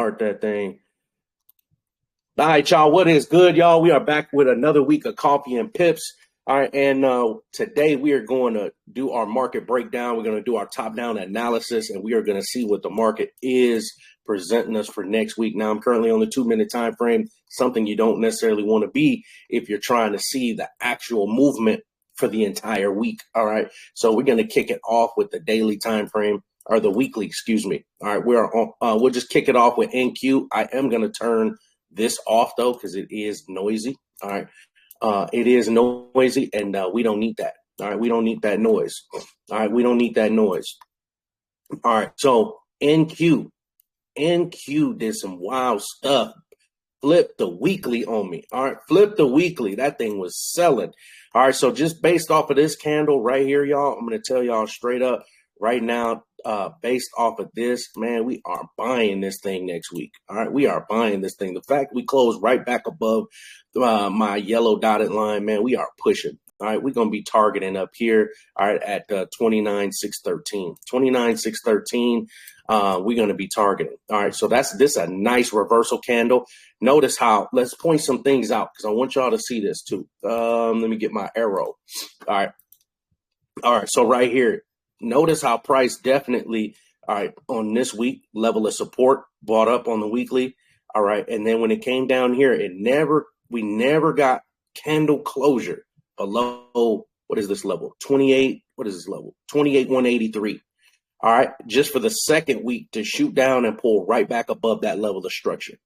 start that thing. All right, y'all, what is good, y'all? We are back with another week of Coffee and Pips. All right, and today we are going to do our market breakdown. We're going to do our top-down analysis, and we are going to see what the market is presenting us for next week. Now, I'm currently on the 2-minute time frame, something you don't necessarily want to be if you're trying to see the actual movement for the entire week. All right, so we're going to kick it off with the daily time frame, or the weekly, excuse me. All right, we'll just kick it off with NQ. I am going to turn this off though, because it is noisy. All right. It is noisy, and we don't need that. All right. We don't need that noise. All right. We don't need that noise. All right. So NQ did some wild stuff. Flipped the weekly on me. All right. Flipped the weekly. That thing was selling. All right. So just based off of this candle right here, y'all, I'm going to tell y'all straight up right now, based off of this, man, we are buying this thing next week. All right, we are buying this thing. The fact we closed right back above my yellow dotted line, man, we are pushing. All right, we're going to be targeting up here, all right, at 29,613. 29,613, we're going to be targeting. All right, so this a nice reversal candle. Notice how, let's point some things out because I want y'all to see this too. Let me get my arrow. All right, so right here, notice how price definitely, all right, on this week, level of support bought up on the weekly. All right. And then when it came down here, we never got candle closure below, what is this level? 28. What is this level? 28,183. All right. Just for the second week to shoot down and pull right back above that level of structure.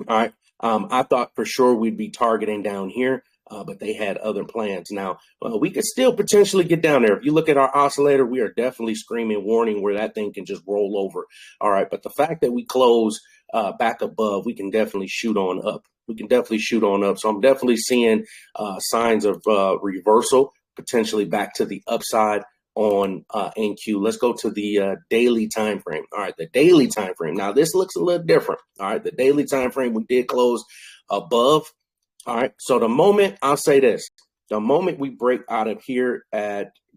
All right. I thought for sure we'd be targeting down here. But they had other plans. Now, we could still potentially get down there. If you look at our oscillator, we are definitely screaming warning where that thing can just roll over. All right. But the fact that we close back above, we can definitely shoot on up. So I'm definitely seeing signs of reversal, potentially back to the upside on NQ. Let's go to the daily time frame. All right. The daily time frame. Now, this looks a little different. All right. The daily time frame, we did close above. All right. So the moment the moment we break out of here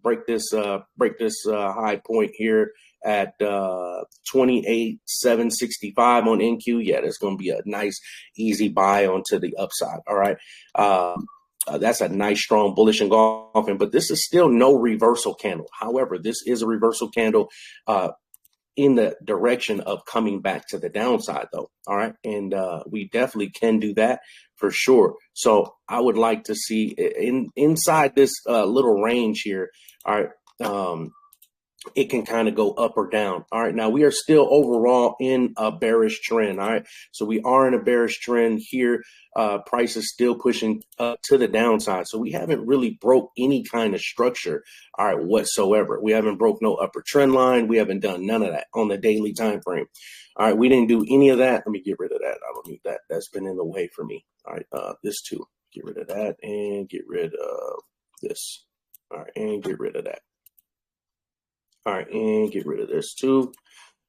break this high point here at 28,765 on NQ. Yeah, that's going to be a nice, easy buy onto the upside. All right. That's a nice, strong bullish engulfing, but this is still no reversal candle. However, this is a reversal candle in the direction of coming back to the downside though. All right. And we definitely can do that for sure. So I would like to see inside this little range here. All right. It can kind of go up or down. All right. Now we are still overall in a bearish trend. All right. So we are in a bearish trend here. Price is still pushing up to the downside. So we haven't really broke any kind of structure. All right. Whatsoever. We haven't broke no upper trend line. We haven't done none of that on the daily time frame. All right. We didn't do any of that. Let me get rid of that. I don't need that. That's been in the way for me. All right. This too. Get rid of that and get rid of this. All right. And get rid of that. All right, and get rid of this too.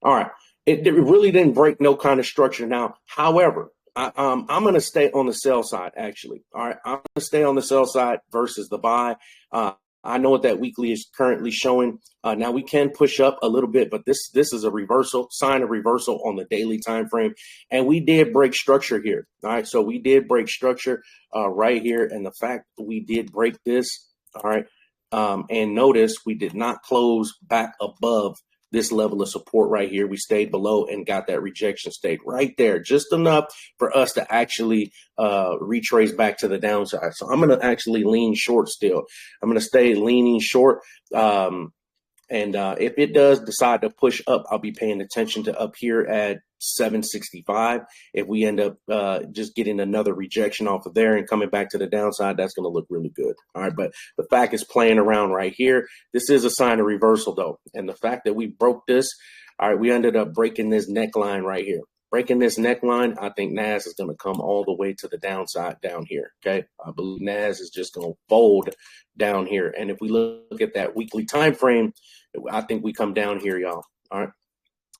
All right, it really didn't break no kind of structure. Now, however, I'm going to stay on the sell side, actually. All right, I'm going to stay on the sell side versus the buy. I know what that weekly is currently showing. Now, we can push up a little bit, but this is a reversal, sign of reversal on the daily time frame. And we did break structure here. All right, so we did break structure right here. And the fact that we did break this, all right, and notice we did not close back above this level of support right here. We stayed below and got that rejection, stayed right there, just enough for us to actually retrace back to the downside. So I'm going to actually lean short still. I'm going to stay leaning short. And if it does decide to push up, I'll be paying attention to up here at 765. If we end up just getting another rejection off of there and coming back to the downside, that's going to look really good. All right. But the fact is playing around right here. This is a sign of reversal, though. And the fact that we broke this, all right, we ended up breaking this neckline right here. Breaking this neckline, I think NAS is going to come all the way to the downside down here. Okay. I believe NAS is just going to fold down here. And if we look at that weekly time frame, I think we come down here, y'all. All right.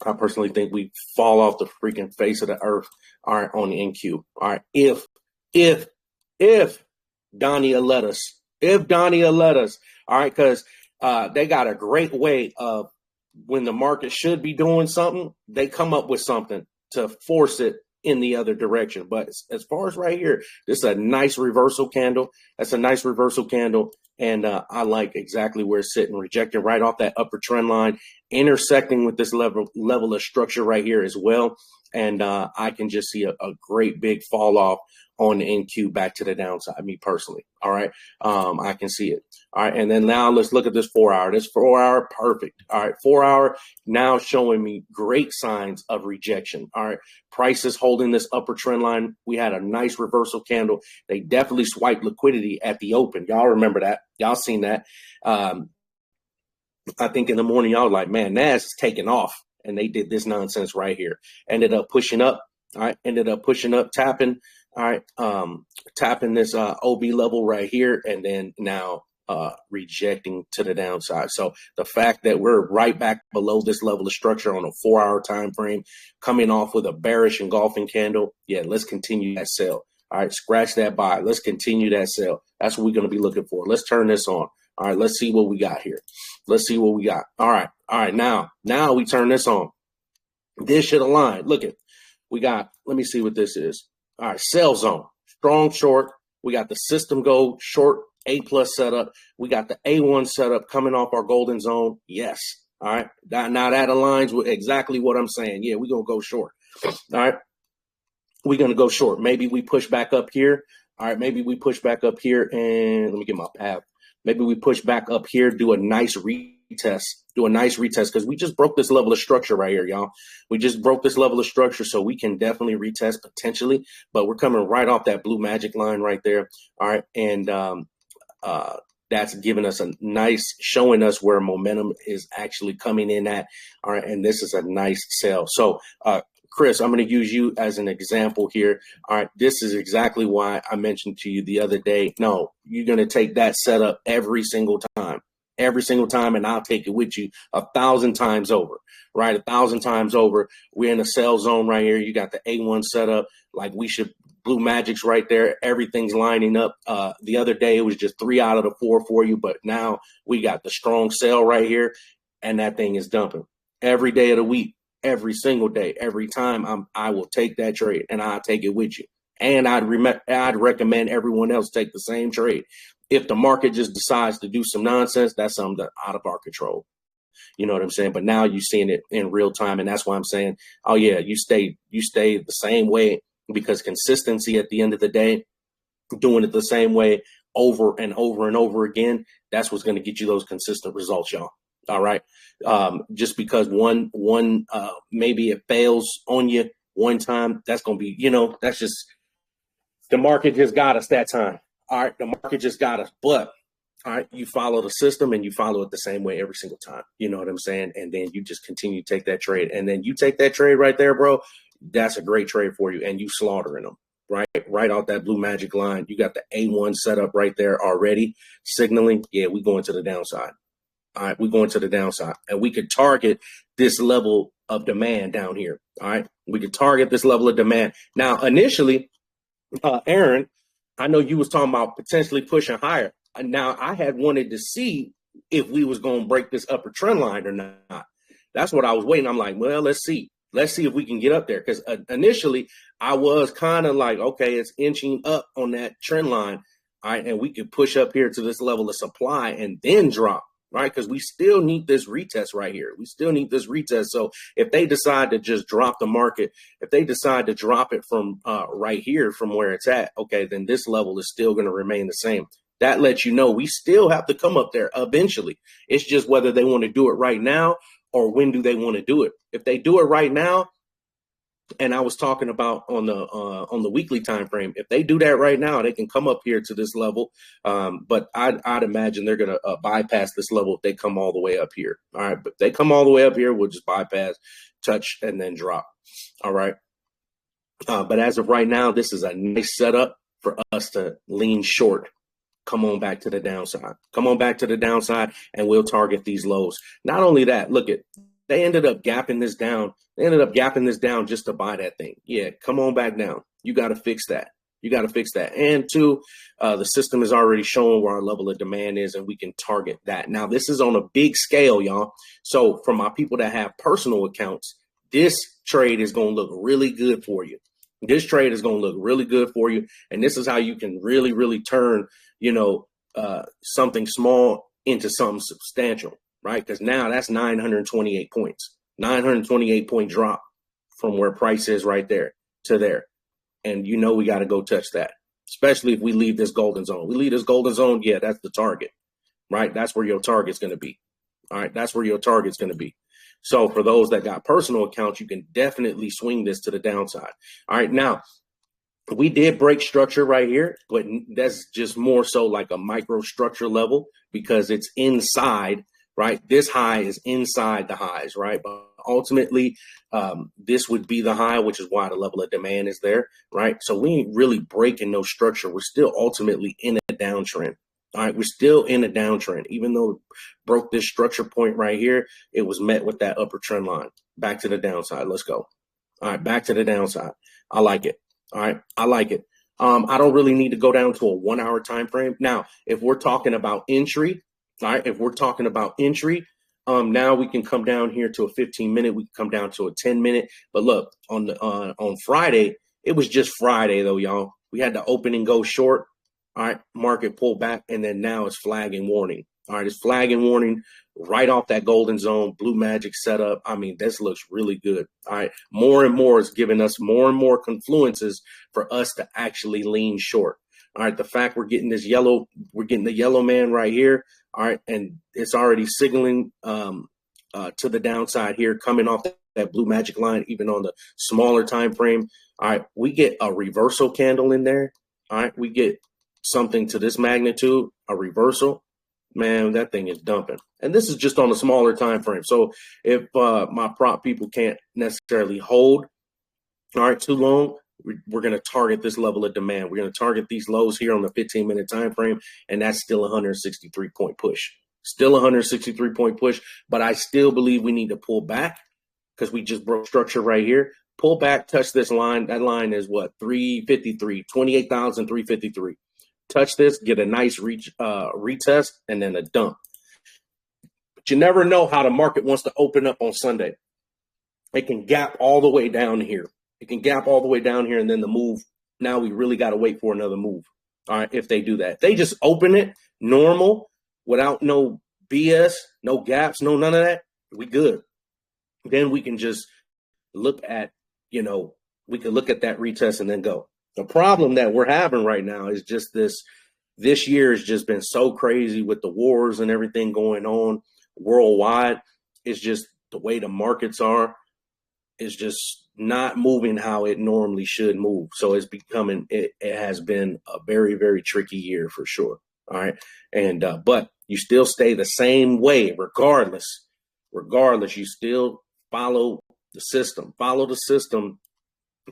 I personally think we fall off the freaking face of the earth, all right, on the NQ. All right. If Donnie will let us, all right, because they got a great way of when the market should be doing something, they come up with something to force it in the other direction. But as far as right here, this is a nice reversal candle. That's a nice reversal candle. And I like exactly where it's sitting, rejecting right off that upper trend line, intersecting with this level of structure right here as well. And I can just see a great big fall off on the NQ back to the downside, me personally. All right. I can see it. All right. And then now let's look at this 4 hour. This 4 hour, perfect. All right. 4 hour now showing me great signs of rejection. All right. Prices holding this upper trend line. We had a nice reversal candle. They definitely swiped liquidity at the open. Y'all remember that. Y'all seen that. I think in the morning, y'all were like, man, Nas is taking off. And they did this nonsense right here. Ended up pushing up. All right. Ended up pushing up, tapping. All right. Tapping this OB level right here. And then now rejecting to the downside. So the fact that we're right back below this level of structure on a 4 hour time frame, coming off with a bearish engulfing candle. Yeah, let's continue that sell. All right. Scratch that buy. Let's continue that sell. That's what we're going to be looking for. Let's turn this on. All right, let's see what we got here. Let's see what we got. All right. Now we turn this on. This should align. Look at, we got, let me see what this is. All right, sell zone, strong short. We got the system go short, A+ setup. We got the A1 setup coming off our golden zone. Yes. All right. Now that aligns with exactly what I'm saying. Yeah, we're going to go short. All right. We're going to go short. Maybe we push back up here. All right. Maybe we push back up here and let me get my path. Maybe we push back up here, do a nice retest, because we just broke this level of structure right here, y'all. We just broke this level of structure, so we can definitely retest potentially, but we're coming right off that blue magic line right there. All right, and that's giving us a nice, showing us where momentum is actually coming in at. All right, and this is a nice sell. So, Chris, I'm going to use you as an example here. All right, this is exactly why I mentioned to you the other day. No, you're going to take that setup every single time, and I'll take it with you 1,000 times over, right? 1,000 times over. We're in a sell zone right here. You got the A1 setup, like we should. Blue Magic's right there. Everything's lining up. The other day, it was just 3 out of the 4 for you, but now we got the strong sell right here, and that thing is dumping every day of the week. Every single day, every time I will take that trade and I'll take it with you. And I'd recommend everyone else take the same trade. If the market just decides to do some nonsense, that's something that's out of our control. You know what I'm saying? But now you're seeing it in real time. And that's why I'm saying, oh yeah, you stay the same way, because consistency at the end of the day, doing it the same way over and over and over again, that's what's going to get you those consistent results, y'all. All right. Just because one maybe it fails on you one time, that's going to be, that's just, the market just got us that time. All right. The market just got us. But all right, you follow the system and you follow it the same way every single time. You know what I'm saying? And then you just continue to take that trade. And then you take that trade right there, bro. That's a great trade for you. And you slaughtering them. Right off that blue magic line. You got the A1 set up right there already, signaling. Yeah, we going to the downside. All right, we're going to the downside, and we could target this level of demand down here. All right, we could target this level of demand. Now, initially, Aaron, I know you was talking about potentially pushing higher. Now, I had wanted to see if we was going to break this upper trend line or not. That's what I was waiting. I'm like, well, let's see. Let's see if we can get up there, because initially I was kind of like, okay, it's inching up on that trend line. All right, and we could push up here to this level of supply and then drop. Right, because we still need this retest right here. We still need this retest. So if they decide to just drop the market, if they decide to drop it from right here from where it's at, okay, then this level is still going to remain the same. That lets you know we still have to come up there eventually. It's just whether they want to do it right now or when do they want to do it. If they do it right now, and I was talking about on the weekly time frame, if they do that right now, they can come up here to this level. But I'd imagine they're going to bypass this level if they come all the way up here. All right. But if they come all the way up here, we'll just bypass, touch, and then drop. All right. But as of right now, this is a nice setup for us to lean short. Come on back to the downside. Come on back to the downside, and we'll target these lows. Not only that, look at, they ended up gapping this down. They ended up gapping this down just to buy that thing. Yeah, come on back down. You got to fix that. You got to fix that. And two, the system is already showing where our level of demand is, and we can target that. Now, this is on a big scale, y'all. So for my people that have personal accounts, this trade is going to look really good for you. This trade is going to look really good for you. And this is how you can really, really turn, something small into something substantial, right? Because now that's 928 points, 928 point drop from where price is right there to there. And we got to go touch that, especially if we leave this golden zone. We leave this golden zone, yeah, that's the target, right? That's where your target's going to be. All right, that's where your target's going to be. So for those that got personal accounts, you can definitely swing this to the downside. All right, now we did break structure right here, but that's just more so like a micro structure level because it's inside, right? This high is inside the highs, right? But ultimately, this would be the high, which is why the level of demand is there, right? So we ain't really breaking no structure. We're still ultimately in a downtrend. All right, we're still in a downtrend. Even though it broke this structure point right here, it was met with that upper trend line. Back to the downside. Let's go. All right, back to the downside. I like it. All right, I like it. I don't really need to go down to a 1 hour time frame. Now, if we're talking about entry, all right, if we're talking about entry, now we can come down here to a 15-minute. We can come down to a 10-minute. But look, on Friday, it was just Friday though, y'all. We had the open and go short. All right, market pull back, and then now it's flag and warning. All right, it's flag and warning right off that golden zone, blue magic setup. I mean, this looks really good. All right, more and more is giving us more and more confluences for us to actually lean short. All right, the fact we're getting the yellow man right here. All right, and it's already signaling to the downside here, coming off that blue magic line, even on the smaller time frame. All right, we get a reversal candle in there. All right, we get something to this magnitude, a reversal, man, that thing is dumping. And this is just on a smaller time frame. So if my prop people can't necessarily hold, all right, too long, we're going to target this level of demand. We're going to target these lows here on the 15-minute time frame, and that's still a 163-point push. Still a 163-point push, but I still believe we need to pull back because we just broke structure right here. Pull back, touch this line. That line is what? 353, 28,353. Touch this, get a nice retest, and then a dump. But you never know how the market wants to open up on Sunday. It can gap all the way down here. It can gap all the way down here, and then the move. Now we really got to wait for another move. All right, if they do that. If they just open it normal without no BS, no gaps, no none of that, we good. Then we can just look at, we can look at that retest and then go. The problem that we're having right now is just this year has just been so crazy with the wars and everything going on worldwide. It's just the way the markets are is just not moving how it normally should move. So it has been a very, very tricky year for sure. All right. And, but you still stay the same way, regardless, you still follow the system,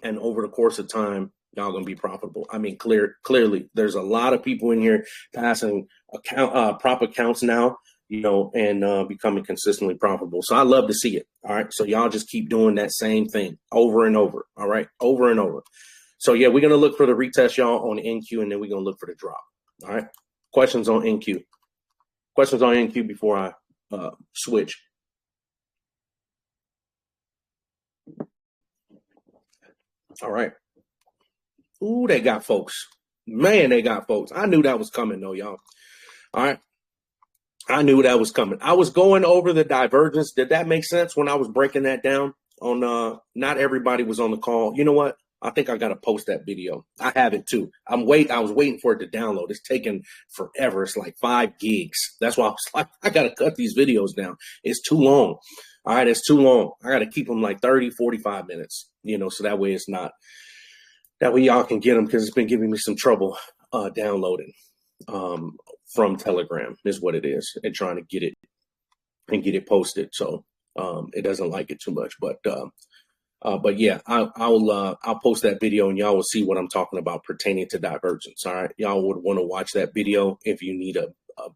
and over the course of time, y'all gonna be profitable. I mean, clearly, there's a lot of people in here passing prop accounts now, and becoming consistently profitable. So I love to see it. All right. So y'all just keep doing that same thing over and over. All right, over and over. So yeah, we're gonna look for the retest, y'all, on the NQ, and then we're gonna look for the drop. All right. Questions on NQ? Questions on NQ before I switch? All right. Ooh, they got folks. Man, they got folks. I knew that was coming, though, y'all. All right. I knew that was coming. I was going over the divergence. Did that make sense when I was breaking that down? Not everybody was on the call. You know what? I think I got to post that video. I have it too. I was waiting for it to download. It's taking forever. It's like 5 gigs. That's why I was like, I got to cut these videos down. It's too long. All right. It's too long. I got to keep them like 30, 45 minutes, so that way that way y'all can get them, because it's been giving me some trouble downloading from Telegram is what it is, and trying to get it posted. So it doesn't like it too much, but yeah, I'll post that video and y'all will see what I'm talking about pertaining to divergence. All right, y'all would want to watch that video if you need a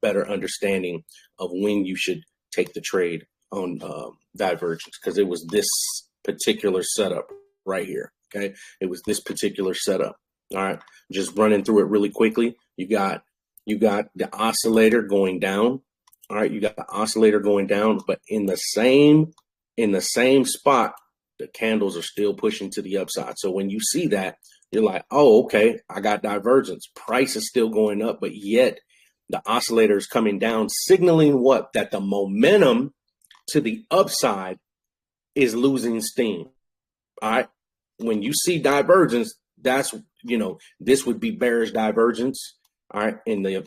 better understanding of when you should take the trade on divergence, because it was this particular setup right here. Okay, it was this particular setup. All right, just running through it really quickly. You got the oscillator going down. All right, you got the oscillator going down, but in the same spot, the candles are still pushing to the upside. So when you see that, you're like, oh, okay, I got divergence. Price is still going up, but yet the oscillator is coming down, signaling what? That the momentum to the upside is losing steam. All right. When you see divergence, that's, this would be bearish divergence. All right.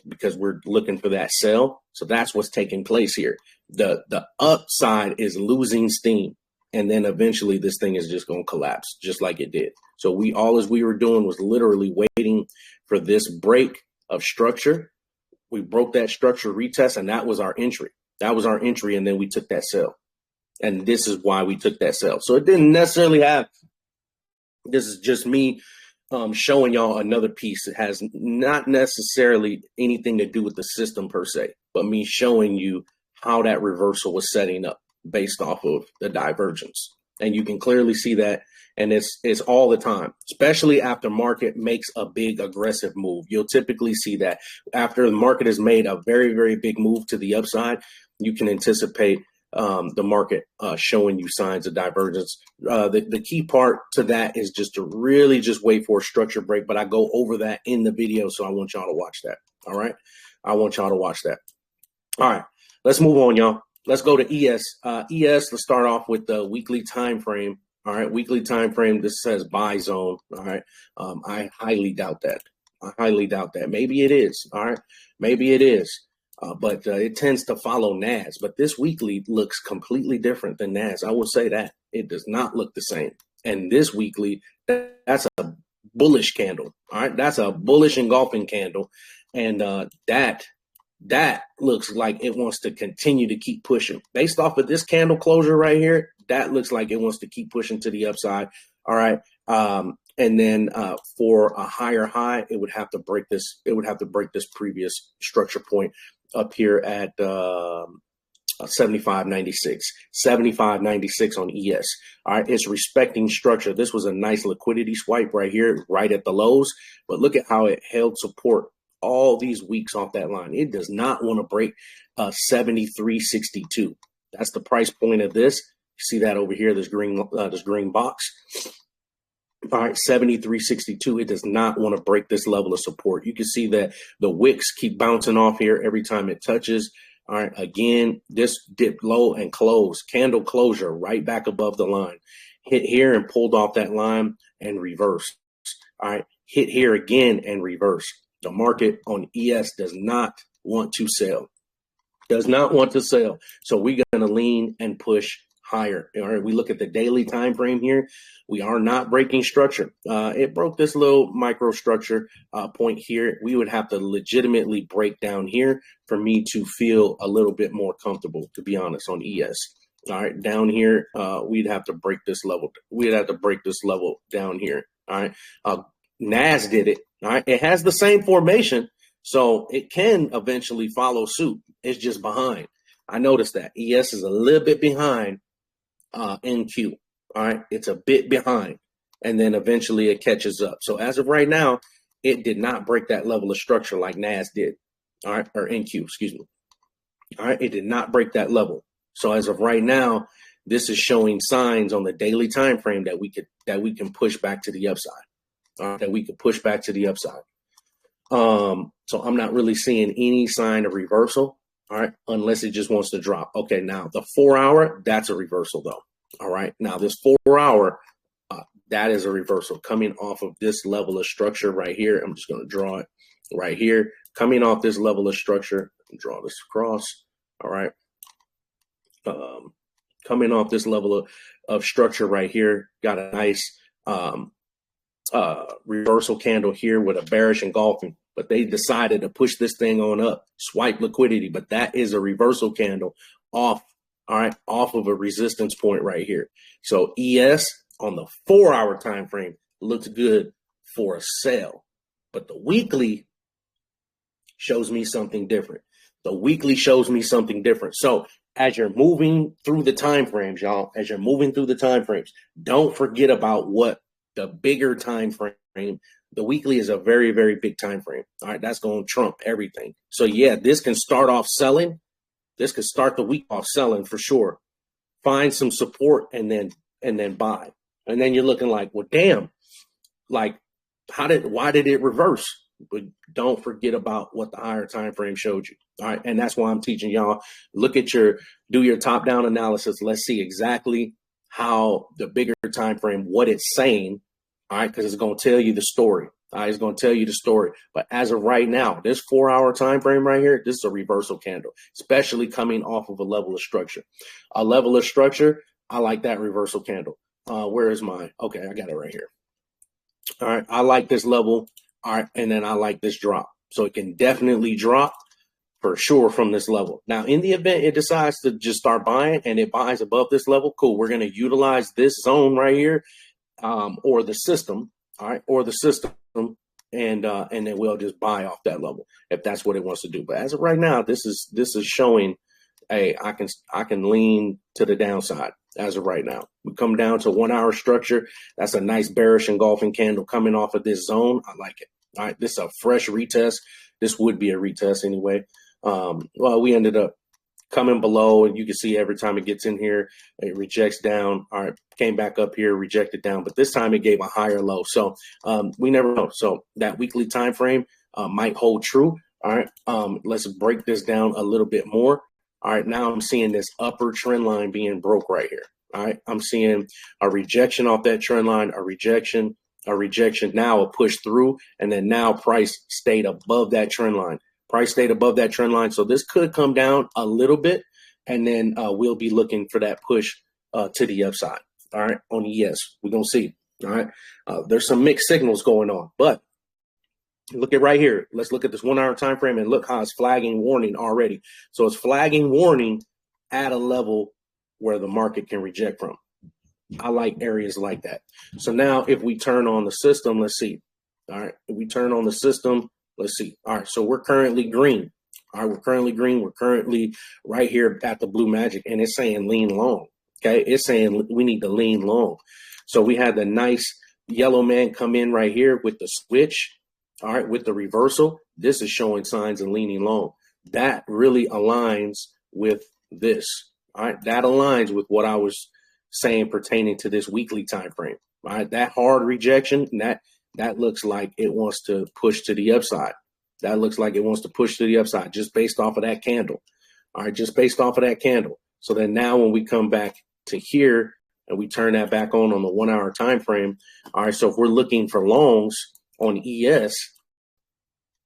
Because we're looking for that sell. So that's what's taking place here. The upside is losing steam. And then eventually this thing is just going to collapse just like it did. So all we were doing was literally waiting for this break of structure. We broke that structure retest, and that was our entry. And then we took that sell. And this is why we took that sell. So it didn't necessarily have, this is just me showing y'all another piece. It has not necessarily anything to do with the system per se, but me showing you how that reversal was setting up based off of the divergence. And you can clearly see that. And it's all the time, especially after market makes a big aggressive move. You'll typically see that after the market has made a very, very big move to the upside, you can anticipate the market showing you signs of divergence. The key part to that is just to really just wait for a structure break. But I go over that in the video, so I want y'all to watch that. All right. I want y'all to watch that. All right. Let's move on, y'all. Let's go to ES. Let's start off with the weekly time frame. All right, weekly time frame. This says buy zone. All right, I highly doubt that. Maybe it is. All right, maybe it is. But it tends to follow NAS. But this weekly looks completely different than NAS. I will say that it does not look the same. And this weekly, that's a bullish candle. All right, that's a bullish engulfing candle, and that looks like it wants to continue to keep pushing. Based off of this candle closure right here, that looks like it wants to keep pushing to the upside. All right. And then for a higher high, it would have to break this. It would have to break this previous structure point up here at 75.96, 75.96 on ES. All right. It's respecting structure. This was a nice liquidity swipe right here, right at the lows. But look at how it held support all these weeks off that line. It does not want to break 73.62. That's the price point of this. You see that over here, this green box. All right, 73.62. It does not want to break this level of support. You can see that the wicks keep bouncing off here every time it touches. All right, again, this dipped low and closed. Candle closure right back above the line. Hit here and pulled off that line and reversed. All right, hit here again and reverse. The market on ES does not want to sell. Does not want to sell. So we're going to lean and push higher. All right, we look at the daily time frame here. We are not breaking structure. It broke this little micro structure point here. We would have to legitimately break down here for me to feel a little bit more comfortable, to be honest, on ES. All right, down here, we'd have to break this level. We'd have to break this level down here. All right, NAS did it. All right, it has the same formation, so it can eventually follow suit. It's just behind. I noticed that ES is a little bit behind NQ. All right, it's a bit behind, and then eventually it catches up. So as of right now, it did not break that level of structure like NAS did. All right, or NQ, excuse me. All right, it did not break that level. So as of right now, this is showing signs on the daily time frame that we can push back to the upside. That we could push back to the upside. So I'm not really seeing any sign of reversal. All right, unless it just wants to drop. Okay, now the 4 hour, that's a reversal though. All right, now this 4 hour, that is a reversal coming off of this level of structure right here. I'm just going to draw it right here. Coming off this level of structure, draw this across. All right. Coming off this level of structure right here, got a nice reversal candle here with a bearish engulfing, but they decided to push this thing on up, swipe liquidity, but that is a reversal candle off, all right, off of a resistance point right here. So ES on the 4 hour time frame looks good for a sell, but the weekly shows me something different. The weekly shows me something different. So as you're moving through the time frames, y'all, as you're moving through the time frames, don't forget about what the bigger time frame. The weekly is a very, very big time frame. All right, that's going to trump everything. So yeah, this can start off selling. This could start the week off selling for sure. Find some support and then and then buy. And then you're looking like, well, damn, like why did it reverse? But don't forget about what the higher time frame showed you. All right. And that's why I'm teaching y'all, do your top down analysis. Let's see exactly how the bigger time frame, what it's saying. All right. Because it's going to tell you the story. All right, it's going to tell you the story. But as of right now, this 4-hour time frame right here, this is a reversal candle, especially coming off of a level of structure. A level of structure, I like that reversal candle. Where is mine? Okay, I got it right here. All right, I like this level. All right, and then I like this drop. So it can definitely drop for sure from this level. Now, in the event it decides to just start buying and it buys above this level, cool. We're going to utilize this zone right here, or the system. All right, or the system, and then we'll just buy off that level if that's what it wants to do. But as of right now, this is showing, hey, I can lean to the downside as of right now. We come down to 1-hour structure. That's a nice bearish engulfing candle coming off of this zone. I like it. All right, this is a fresh retest. This would be a retest anyway. Well, we ended up coming below, and you can see every time it gets in here, it rejects down. All right, came back up here, rejected down, but this time it gave a higher low. So we never know. So that weekly time frame might hold true. All right, let's break this down a little bit more. All right, now I'm seeing this upper trend line being broke right here. All right, I'm seeing a rejection off that trend line, a rejection, now a push through, and then now price stayed above that trend line. Price stayed above that trend line. So this could come down a little bit, and then we'll be looking for that push to the upside. All right, on ES, we're going to see. All right, there's some mixed signals going on, but look at right here. Let's look at this 1-hour time frame and look how it's flagging warning already. So it's flagging warning at a level where the market can reject from. I like areas like that. So now if we turn on the system, let's see. All right, if we turn on the system, let's see. All right, so we're currently green. All right, we're currently green. We're currently right here at the blue magic, and it's saying lean long. Okay, it's saying we need to lean long. So we had the nice yellow man come in right here with the switch. All right, with the reversal. This is showing signs of leaning long. That really aligns with this. All right, that aligns with what I was saying pertaining to this weekly time frame. All right, that hard rejection, that looks like it wants to push to the upside. That looks like it wants to push to the upside just based off of that candle. All right, just based off of that candle. So then now when we come back to here and we turn that back on the 1-hour time frame, all right, so if we're looking for longs on ES,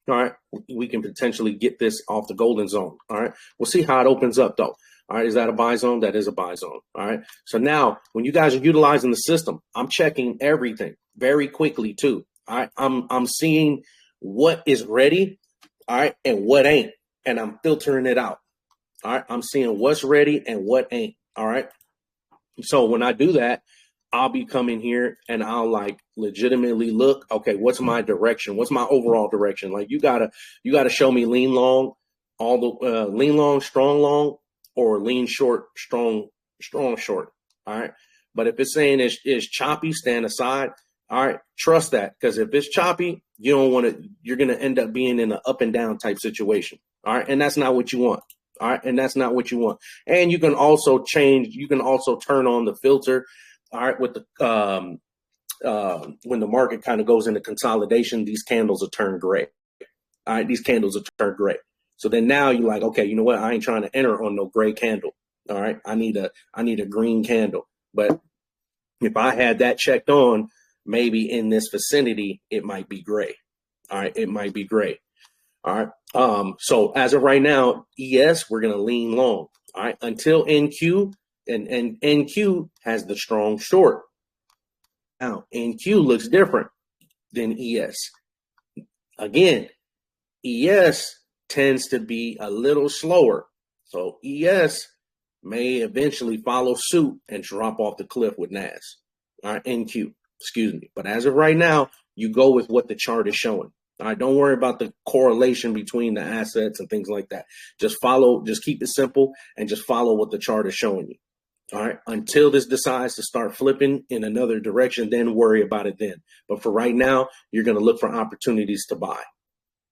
all right, we can potentially get this off the golden zone. All right, we'll see how it opens up though. All right, is that a buy zone? That is a buy zone. All right, so now when you guys are utilizing the system, I'm checking everything very quickly too. All right, I'm seeing what is ready, all right, and what ain't, and I'm filtering it out. All right, I'm seeing what's ready and what ain't. All right, so when I do that, I'll be coming here and I'll like legitimately look, okay, what's my direction? What's my overall direction? Like you gotta show me lean long, lean long, strong long, or lean short, strong short. All right. But if it's saying it's choppy, stand aside. All right. Trust that. Because if it's choppy, you're going to end up being in an up and down type situation. All right. And that's not what you want. All right. And that's not what you want. And you can also turn on the filter. All right. With the, when the market kind of goes into consolidation, these candles will turn gray. All right. These candles will turn gray. So then now you're like, okay, you know what? I ain't trying to enter on no gray candle. All right. I need a green candle. But if I had that checked on, maybe in this vicinity, it might be gray. All right. It might be gray. All right. So as of right now, ES, we're going to lean long. All right. Until NQ, and NQ has the strong short. Now, NQ looks different than ES. Again, ES tends to be a little slower. So ES may eventually follow suit and drop off the cliff with NAS. All right, NQ, excuse me. But as of right now, you go with what the chart is showing. All right, don't worry about the correlation between the assets and things like that. Just keep it simple and just follow what the chart is showing you. All right, until this decides to start flipping in another direction, then worry about it then. But for right now, you're going to look for opportunities to buy.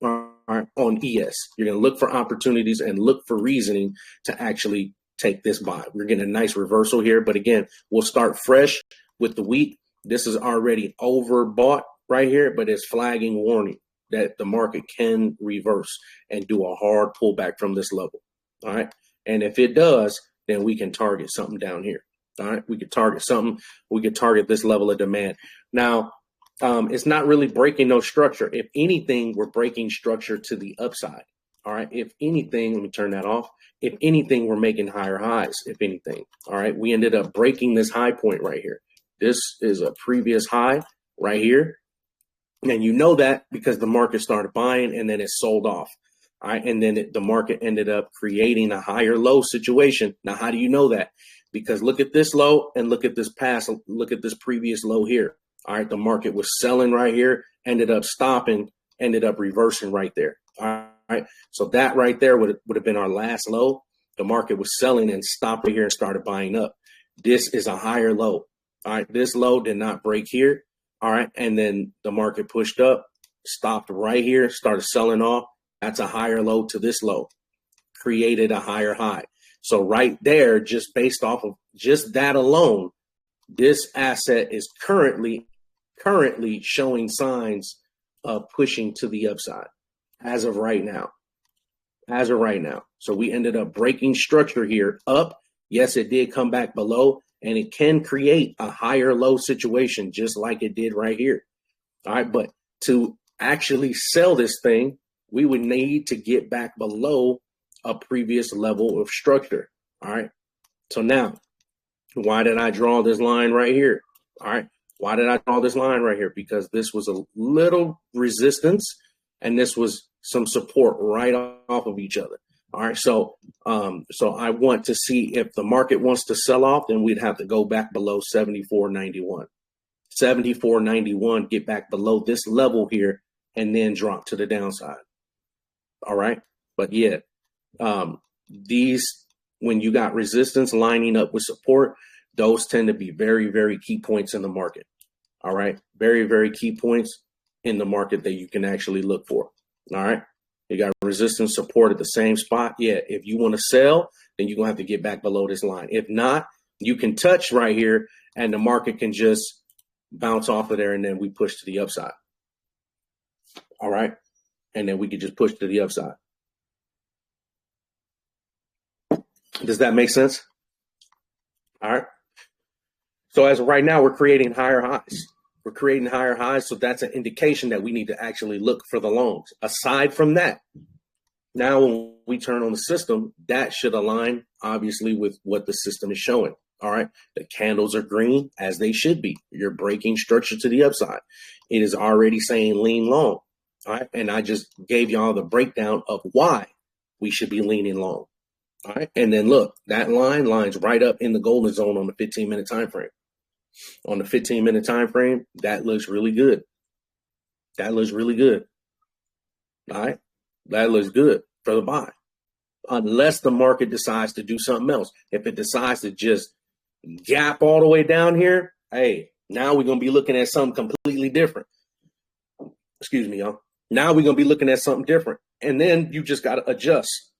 All right, on ES, you're going to look for opportunities and look for reasoning to actually take this buy. We're getting a nice reversal here, but again, we'll start fresh with the week. This is already overbought right here, but it's flagging warning that the market can reverse and do a hard pullback from this level. All right. And if it does, then we can target something down here. All right. We could target something. We could target this level of demand. Now, it's not really breaking no structure. If anything, we're breaking structure to the upside. All right. If anything, let me turn that off. If anything, we're making higher highs. If anything. All right. We ended up breaking this high point right here. This is a previous high right here. And you know that because the market started buying and then it sold off. All right. And then the market ended up creating a higher low situation. Now, how do you know that? Because look at this low and look at this previous low here. All right. The market was selling right here, ended up stopping, ended up reversing right there. All right. So that right there would have been our last low. The market was selling and stopped right here and started buying up. This is a higher low. All right. This low did not break here. All right. And then the market pushed up, stopped right here, started selling off. That's a higher low to this low, created a higher high. So right there, just based off of just that alone, this asset is currently showing signs of pushing to the upside as of right now. So we ended up breaking structure here up. Yes, it did come back below. And it can create a higher low situation just like it did right here. All right. But to actually sell this thing, we would need to get back below a previous level of structure. All right. So now, why did I draw this line right here? All right. Why did I draw this line right here? Because this was a little resistance and this was some support right off of each other. All right, so I want to see if the market wants to sell off, then we'd have to go back below 74.91. 74.91, get back below this level here, and then drop to the downside. All right, but yeah, these, when you got resistance lining up with support, those tend to be very, very key points in the market. All right, very, very key points in the market that you can actually look for. All right. You got resistance support at the same spot. Yeah, if you want to sell, then you're going to have to get back below this line. If not, you can touch right here and the market can just bounce off of there and then we push to the upside. All right. And then we could just push to the upside. Does that make sense? All right. So as of right now, we're creating higher highs. We're creating higher highs, so that's an indication that we need to actually look for the longs. Aside from that, now when we turn on the system, that should align, obviously, with what the system is showing. All right, the candles are green, as they should be. You're breaking structure to the upside. It is already saying lean long. All right, and I just gave y'all the breakdown of why we should be leaning long. All right, and then look, that line lines right up in the golden zone on the 15-minute time frame. On the 15-minute time frame, that looks really good. That looks really good. All right. That looks good for the buy. Unless the market decides to do something else. If it decides to just gap all the way down here, hey, now we're going to be looking at something completely different. Excuse me, y'all. Now we're going to be looking at something different. And then you just got to adjust.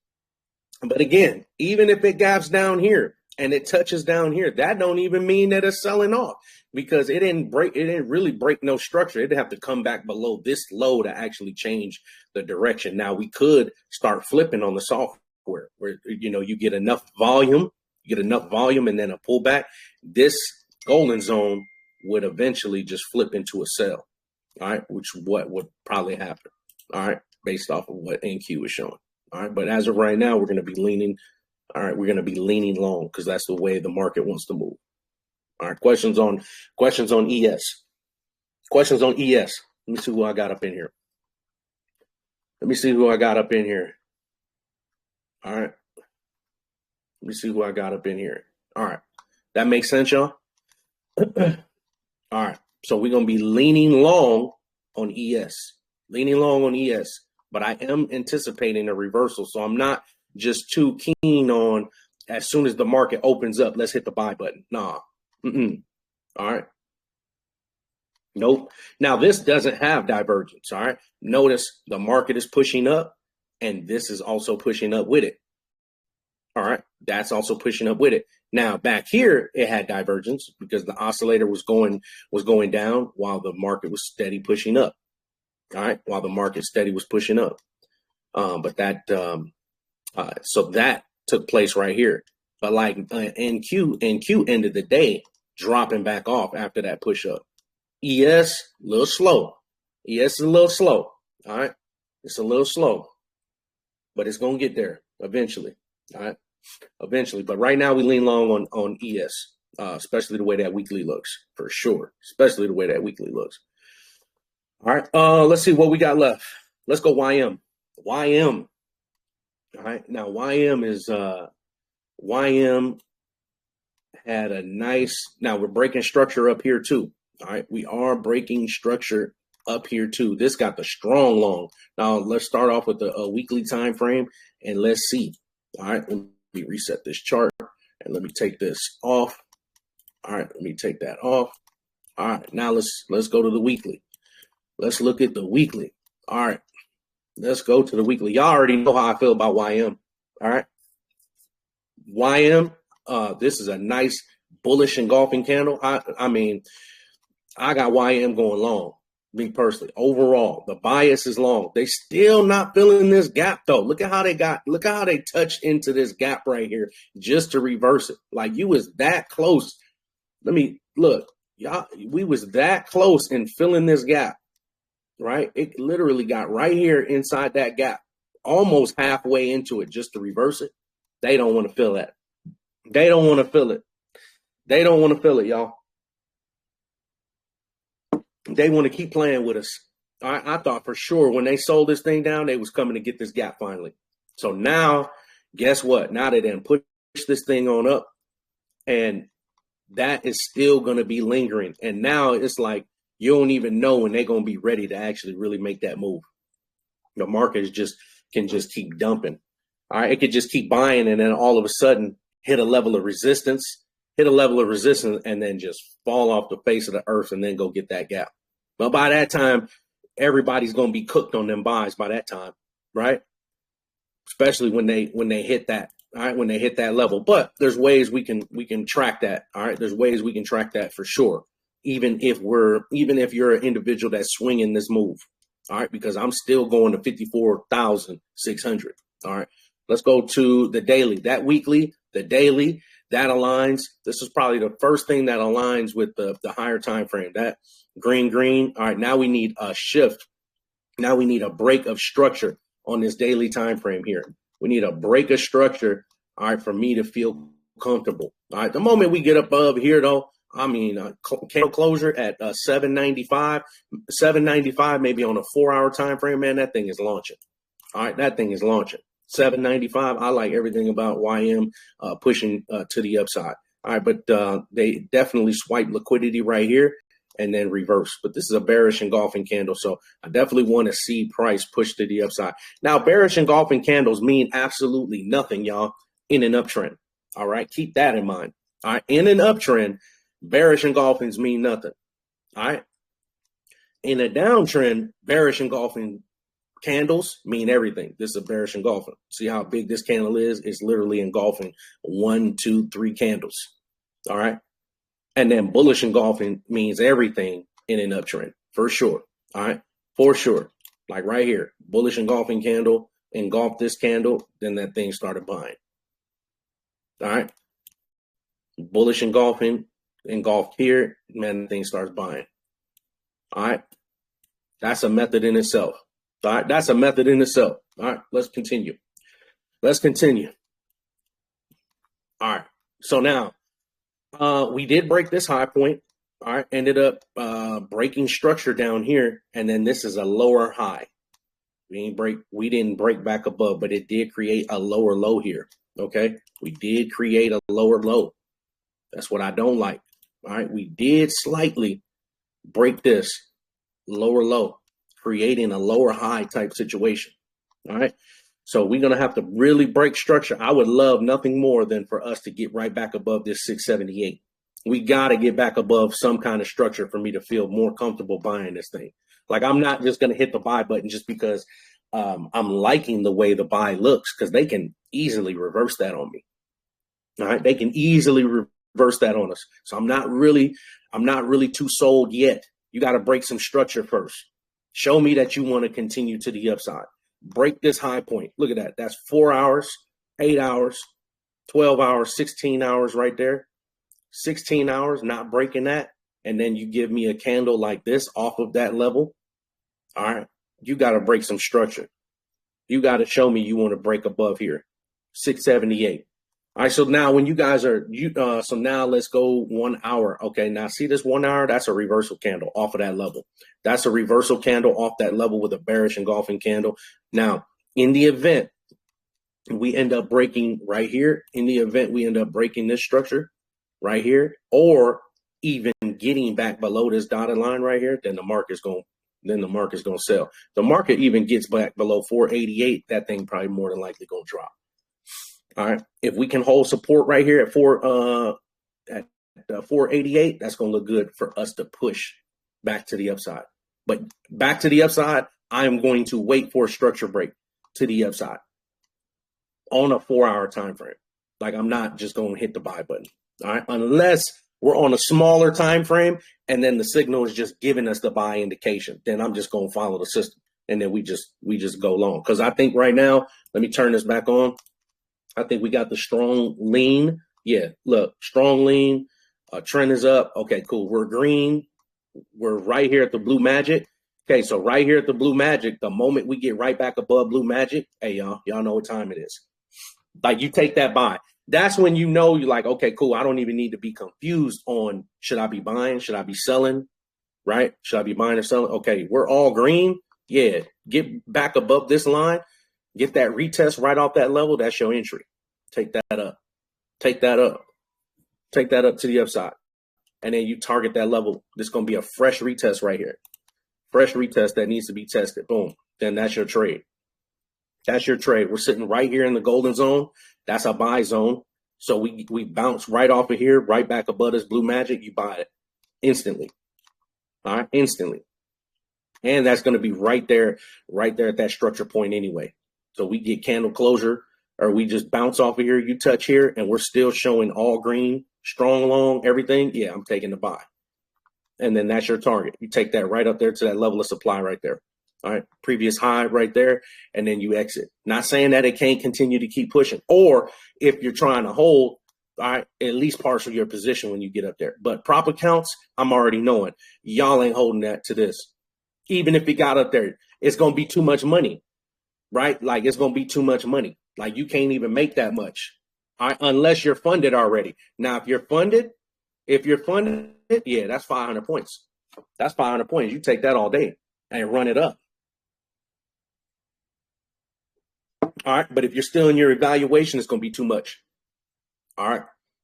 But again, even if it gaps down here, and it touches down here, that don't even mean that it's selling off because it didn't really break no structure. It'd have to come back below this low to actually change the direction. Now we could start flipping on the software where, you know, you get enough volume and then a pullback. This golden zone would eventually just flip into a sell. All right. Which what would probably happen. All right. Based off of what NQ is showing. All right. But as of right now, we're going to be leaning. All right, we're going to be leaning long because that's the way the market wants to move. All right, questions on ES. Questions on ES. Let me see who I got up in here. All right. Let me see who I got up in here. All right. That makes sense, y'all? All right. So we're going to be leaning long on ES. But I am anticipating a reversal. So I'm not just too keen on as soon as the market opens up, let's hit the buy button. Nah. All right. Nope. Now this doesn't have divergence. All right. Notice the market is pushing up and this is also pushing up with it. All right, that's also pushing up with it. Now back here, it had divergence because the oscillator was going down while the market was steady pushing up. All right, while the market steady was pushing up. So that took place right here. But like NQ ended the day dropping back off after that push up. ES, a little slow. ES is a little slow. All right, it's a little slow, but it's gonna get there eventually. All right, eventually. But right now we lean long on ES, especially the way that weekly looks, for sure. Especially the way that weekly looks. All right, let's see what we got left. Let's go YM. YM. All right, now YM is YM had a nice. Now we're breaking structure up here too. All right, we are breaking structure up here too. This got the strong long. Now let's start off with the weekly time frame and let's see. All right, let me reset this chart and let me take this off. All right, let me take that off. All right, now let's go to the weekly. Let's look at the weekly. All right, let's go to the weekly. Y'all already know how I feel about YM. All right, YM. This is a nice bullish engulfing candle. I mean, I got YM going long. Me personally, overall, the bias is long. They still not filling this gap though. Look at how they touched into this gap right here just to reverse it. Like you was that close. Let me look, y'all. We was that close in filling this gap, right? It literally got right here inside that gap, almost halfway into it just to reverse it. They don't want to fill that. They don't want to fill it. They don't want to fill it, y'all. They want to keep playing with us. I thought for sure when they sold this thing down, they was coming to get this gap finally. So now, guess what? Now they done push this thing on up, and that is still going to be lingering. And now it's like you don't even know when they're going to be ready to actually really make that move. The market can just keep dumping. All right, it could just keep buying, and then all of a sudden hit a level of resistance, and then just fall off the face of the earth and then go get that gap. But by that time, everybody's going to be cooked on them buys by that time, right? Especially when they hit that, all right, when they hit that level. But there's ways we can track that, all right? There's ways we can track that for sure, even if you're an individual that's swinging this move, all right? Because I'm still going to 54,600, all right? Let's go to the daily. That weekly, the daily, that aligns. This is probably the first thing that aligns with the higher time frame. That green. All right, now we need a shift. Now we need a break of structure on this daily time frame here. We need a break of structure, all right, for me to feel comfortable. All right, the moment we get above here, though, I mean, candle closure at 795, maybe on a 4-hour time frame, man, that thing is launching. All right, that thing is launching. 795. I like everything about YM pushing to the upside. All right, but they definitely swipe liquidity right here and then reverse. But this is a bearish engulfing candle, so I definitely want to see price push to the upside. Now, bearish engulfing candles mean absolutely nothing, y'all, in an uptrend. All right, keep that in mind. All right, in an uptrend, bearish engulfings mean nothing. All right, in a downtrend, bearish engulfing candles mean everything. This is a bearish engulfing. See how big this candle is? It's literally engulfing 1, 2, 3 candles. All right. And then bullish engulfing means everything in an uptrend for sure. All right. For sure. Like right here, bullish engulfing candle, engulfed this candle, then that thing started buying. All right. Bullish engulfing, engulfed here, man, the thing starts buying. All right. That's a method in itself. All right, that's a method in itself. All right, let's continue. Let's continue. All right, so now we did break this high point. All right, ended up breaking structure down here, and then this is a lower high. We didn't break back above, but it did create a lower low here. Okay, we did create a lower low. That's what I don't like. All right, we did slightly break this lower low, creating a lower high type situation. All right. So we're going to have to really break structure. I would love nothing more than for us to get right back above this 678. We got to get back above some kind of structure for me to feel more comfortable buying this thing. Like I'm not just going to hit the buy button just because I'm liking the way the buy looks, because they can easily reverse that on me. All right, they can easily reverse that on us. So I'm not really too sold yet. You got to break some structure first. Show me that you want to continue to the upside. Break this high point. Look at that. That's 4 hours, 8 hours, 12 hours, 16 hours right there. 16 hours, not breaking that. And then you give me a candle like this off of that level. All right, you got to break some structure. You got to show me you want to break above here. 678. All right, so now when you guys are, so now let's go 1 hour. Okay, now see this 1 hour? That's a reversal candle off of that level. That's a reversal candle off that level with a bearish engulfing candle. Now, in the event we end up breaking right here, in the event we end up breaking this structure right here, or even getting back below this dotted line right here, then the market's going to sell. The market even gets back below 488, that thing probably more than likely going to drop. All right, if we can hold support right here at 488, that's going to look good for us to push back to the upside. But back to the upside, I'm going to wait for a structure break to the upside on a 4-hour time frame. Like, I'm not just going to hit the buy button. All right, unless we're on a smaller time frame and then the signal is just giving us the buy indication, then I'm just going to follow the system and then we just go long. Because I think right now, let me turn this back on. I think we got the strong lean. Yeah, look, strong lean. Trend is up. Okay, cool. We're green. We're right here at the blue magic. Okay, so right here at the blue magic, the moment we get right back above blue magic, hey, y'all know what time it is. Like, you take that buy. That's when you know you're like, okay, cool. I don't even need to be confused on should I be buying? Should I be selling? Right? Should I be buying or selling? Okay, we're all green. Yeah, get back above this line. Get that retest right off that level. That's your entry. Take that up. Take that up. Take that up to the upside. And then you target that level. This is going to be a fresh retest right here. Fresh retest that needs to be tested. Boom. Then that's your trade. That's your trade. We're sitting right here in the golden zone. That's a buy zone. So we bounce right off of here, right back above this blue magic. You buy it instantly. All right, instantly. And that's going to be right there at that structure point anyway. So we get candle closure, or we just bounce off of here. You touch here, and we're still showing all green, strong long, everything. Yeah, I'm taking the buy. And then that's your target. You take that right up there to that level of supply right there. All right, previous high right there, and then you exit. Not saying that it can't continue to keep pushing, or if you're trying to hold, all right, at least partial your position when you get up there. But proper counts, I'm already knowing. Y'all ain't holding that to this. Even if it got up there, it's going to be too much money, right? Like, it's going to be too much money. Like, you can't even make that much, all right, unless you're funded already. Now, if you're funded, yeah, that's 500 points. That's 500 points. You take that all day and run it up. All right, but if you're still in your evaluation, it's going to be too much. All right,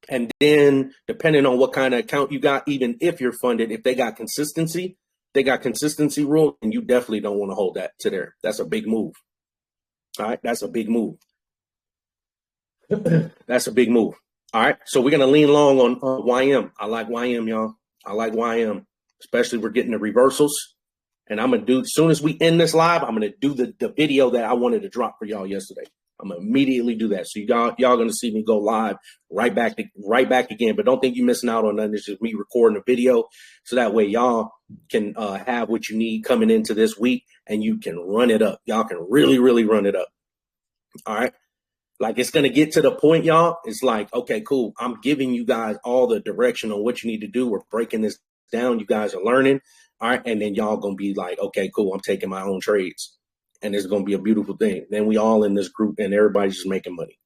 and then depending on what kind of account you got, even if you're funded, if they got consistency rule, and you definitely don't want to hold that to there. That's a big move. All right, that's a big move. That's a big move. All right, so we're going to lean long on YM. I like YM, y'all. I like YM, especially we're getting the reversals. And I'm going to do, as soon as we end this live, I'm going to do the video that I wanted to drop for y'all yesterday. I'm going to immediately do that. So y'all going to see me go live right back again. But don't think you're missing out on nothing. It's just me recording a video. So that way y'all can have what you need coming into this week, and you can run it up. Y'all can really, really run it up. All right. Like, it's going to get to the point, y'all. It's like, okay, cool. I'm giving you guys all the direction on what you need to do. We're breaking this down. You guys are learning. All right. And then y'all going to be like, okay, cool. I'm taking my own trades. And it's going to be a beautiful thing. Then we all in this group and everybody's just making money.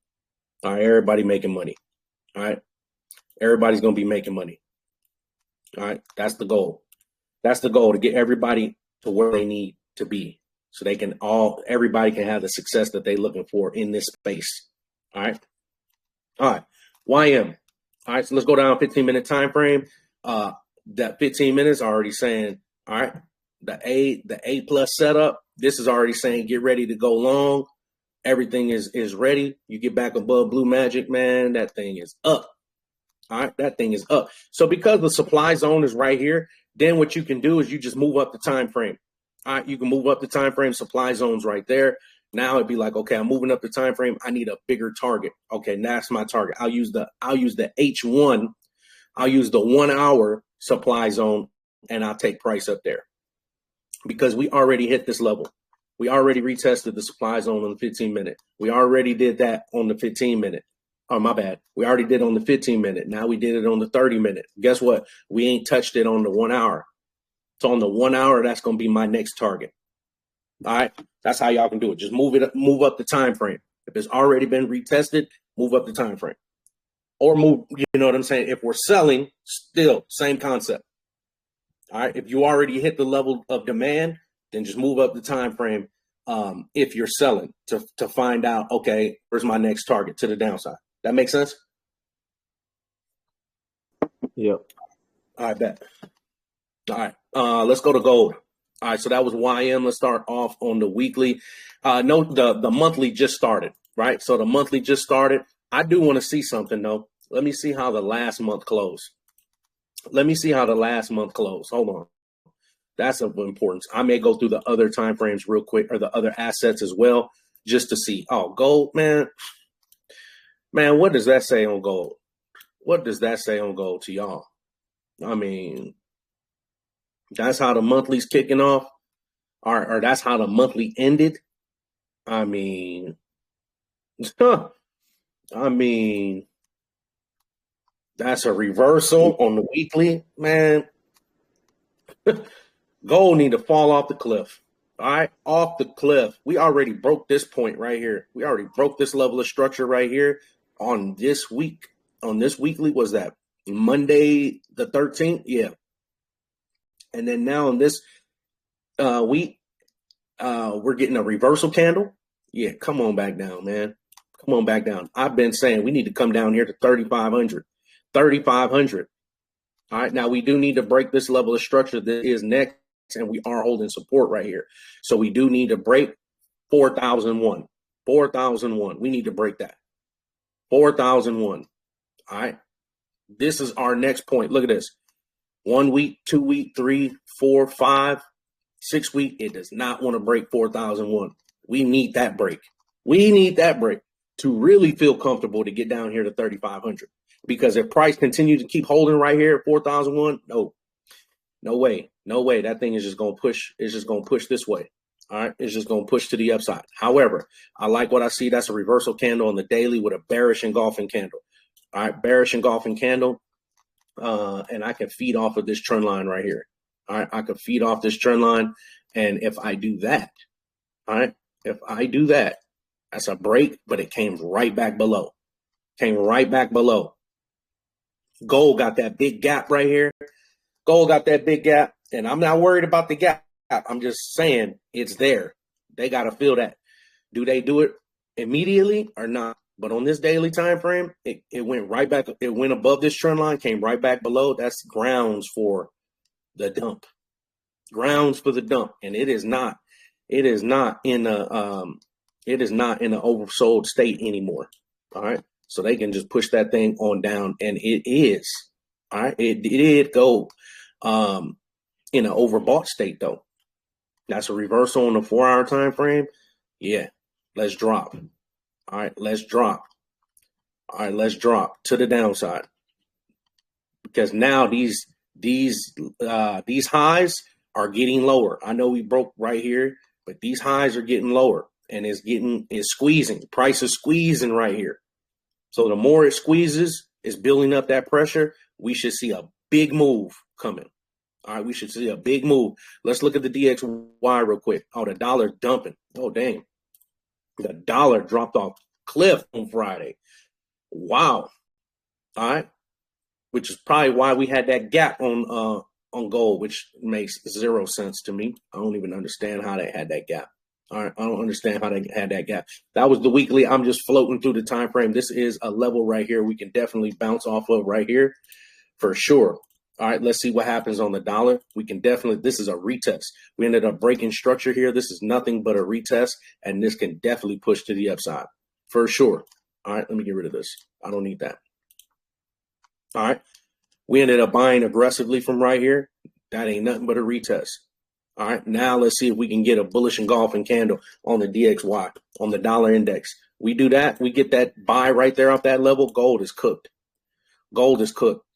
All right. Everybody making money. All right. Everybody's going to be making money. All right. That's the goal. That's the goal, to get everybody to where they need to be. So they can everybody can have the success that they're looking for in this space. All right. All right. YM. All right. So let's go down 15-minute time frame. That 15 minutes already saying, all right, the A plus setup. This is already saying get ready to go long. Everything is ready. You get back above blue magic, man. That thing is up. All right. That thing is up. So because the supply zone is right here, then what you can do is you just move up the time frame. All right, you can move up the time frame. Supply zones right there. Now it'd be like, okay, I'm moving up the time frame. I need a bigger target. Okay, that's my target. I'll use the H1. I'll use the 1 hour supply zone, and I'll take price up there because we already hit this level. We already retested the supply zone on the 15-minute. We already did that on the 15-minute. Oh, my bad. We already did on the 15-minute. Now we did it on the 30-minute. Guess what? We ain't touched it on the 1 hour. So on the 1 hour, that's going to be my next target. All right. That's how y'all can do it. Just move up the time frame. If it's already been retested, move up the time frame. Or move, you know what I'm saying? If we're selling, still same concept. All right. If you already hit the level of demand, then just move up the time frame. If you're selling to find out, okay, where's my next target to the downside? That makes sense? Yep. All right, bet. All right. Let's go to gold. All right. So that was YM. Let's start off on the weekly. No, the monthly just started, right? So the monthly just started. I do want to see something though. Let me see how the last month closed. Hold on. That's of importance. I may go through the other time frames real quick, or the other assets as well, just to see. Oh, gold, man. Man, what does that say on gold? What does that say on gold to y'all? I mean, that's how the monthly's kicking off, or that's how the monthly ended. I mean, that's a reversal on the weekly, man. Gold need to fall off the cliff. All right, off the cliff. We already broke this point right here. We already broke this level of structure right here on this week. On this weekly, was that Monday the 13th? Yeah. And then now on this week, we're getting a reversal candle. Yeah, come on back down, man. Come on back down. I've been saying we need to come down here to 3,500. 3,500. All right, now we do need to break this level of structure that is next, and we are holding support right here. So we do need to break 4,001. 4,001. We need to break that. 4,001. All right. This is our next point. Look at this. 1 week, 2 week, 3, 4, 5, 6 week. It does not want to break 4,001. We need that break. We need that break to really feel comfortable to get down here to 3,500. Because if price continues to keep holding right here at 4,001, no way. That thing is just going to push. It's just going to push this way. All right. It's just going to push to the upside. However, I like what I see. That's a reversal candle on the daily with a bearish engulfing candle. All right. Bearish engulfing candle. And I can feed off of this trend line right here. All right. I can feed off this trend line. And if I do that, all right. If I do that, that's a break, but it came right back below. Gold got that big gap right here. And I'm not worried about the gap. I'm just saying it's there. They got to feel that. Do they do it immediately or not? But on this daily time frame, it went right back. It went above this trend line, came right back below. That's grounds for the dump. And it is not in an oversold state anymore. All right. So they can just push that thing on down, and it is. All right. It did go in an overbought state though. That's a reversal on the 4-hour time frame. Yeah. Let's drop. All right. Let's drop to the downside, because now these highs are getting lower. I know we broke right here, but these highs are getting lower, and it's squeezing. Price is squeezing right here. So the more it squeezes, it's building up that pressure. We should see a big move coming. All right, we should see a big move. Let's look at the DXY real quick. Oh, the dollar dumping. Oh, dang. The dollar dropped off cliff on Friday. Wow. All right. Which is probably why we had that gap on gold, which makes 0 sense to me. I don't even understand how they had that gap. All right, I don't understand how they had that gap. That was the weekly. I'm just floating through the time frame. This is a level right here we can definitely bounce off of right here for sure. All right, let's see what happens on the dollar. We can definitely, this is a retest. We ended up breaking structure here. This is nothing but a retest, and this can definitely push to the upside for sure. All right, let me get rid of this. I don't need that. All right, we ended up buying aggressively from right here. That ain't nothing but a retest. All right, now let's see if we can get a bullish engulfing candle on the DXY, on the dollar index. We do that, we get that buy right there off that level, gold is cooked. Gold is cooked.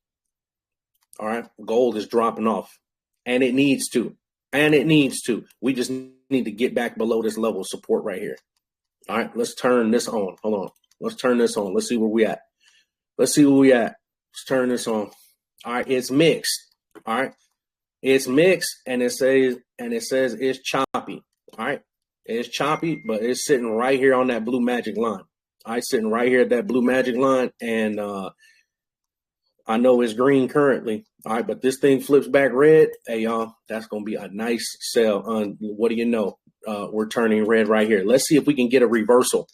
All right, gold is dropping off, and it needs to. And it needs to. We just need to get back below this level of support right here. All right, let's turn this on. Hold on. Let's turn this on. Let's see where we at. Let's see where we at. Let's turn this on. All right, it's mixed. All right. It's mixed, and it says it's choppy. All right. It's choppy, but it's sitting right here on that blue magic line. All right, sitting right here at that blue magic line, and I know it's green currently. All right, but this thing flips back red. Hey, y'all, that's going to be a nice sell on, what do you know? We're turning red right here. Let's see if we can get a reversal.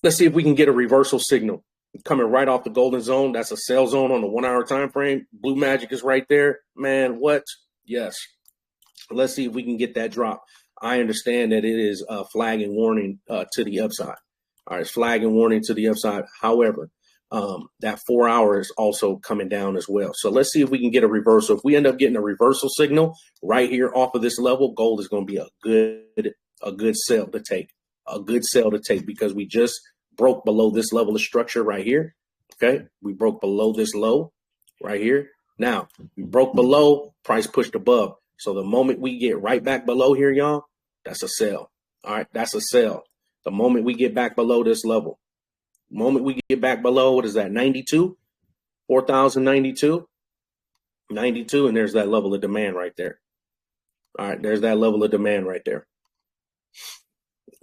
Let's see if we can get a reversal signal coming right off the golden zone. That's a sell zone on the 1 hour time frame. Blue magic is right there. Man, what? Yes. Let's see if we can get that drop. I understand that it is a flag and warning to the upside. All right, it's flag and warning to the upside. However, that 4 hour is also coming down as well. So let's see if we can get a reversal. If we end up getting a reversal signal right here off of this level, gold is going to be a good sell to take. A good sell to take, because we just broke below this level of structure right here. Okay, we broke below this low right here. Now we broke below, price pushed above. So the moment we get right back below here, y'all, that's a sell. All right, that's a sell. The moment we get back below this level, moment we get back below, what is that, 92, 4,092, 92, and there's that level of demand right there. All right, there's that level of demand right there.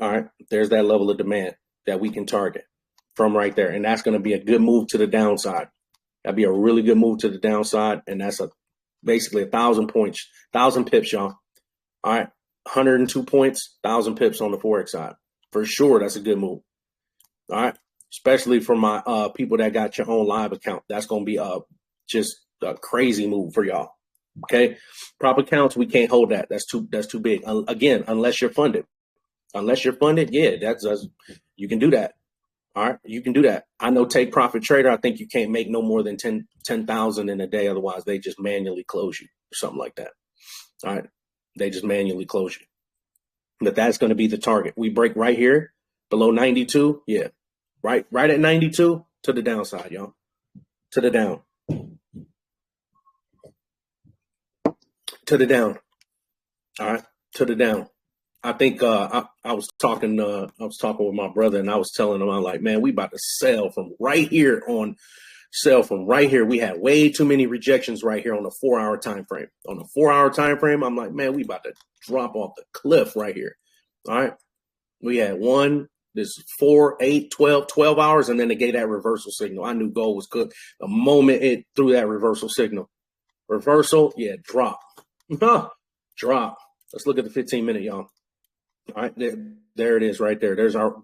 All right, there's that level of demand that we can target from right there, and that's going to be a good move to the downside. That'd be a really good move to the downside, and that's basically 1,000 points, 1,000 pips, y'all. All right, 102 points, 1,000 pips on the Forex side. For sure, that's a good move. All right, especially for my people that got your own live account. That's going to be just a crazy move for y'all. Okay, prop accounts, we can't hold that. That's too big. Again, unless you're funded. Unless you're funded, yeah, that's you can do that. All right, you can do that. I know Take Profit Trader, I think you can't make no more than 10,000 in a day. Otherwise, they just manually close you or something like that. All right, they just manually close you. But that's going to be the target. We break right here below 92. Yeah, right at 92 to the downside, y'all. To the down. To the down. All right, to the down. I think I was talking with my brother, and I was telling him, I'm like, man, we about to sell from right here. We had way too many rejections right here on the 4 hour time frame. On the 4 hour time frame, I'm like, man, we about to drop off the cliff right here. All right. We had 4, 8, 12 hours, and then they gave that reversal signal. I knew gold was cooked the moment it threw that reversal signal. Reversal, yeah, drop. Drop. Let's look at the 15-minute, y'all. All right, there it is right there. There's our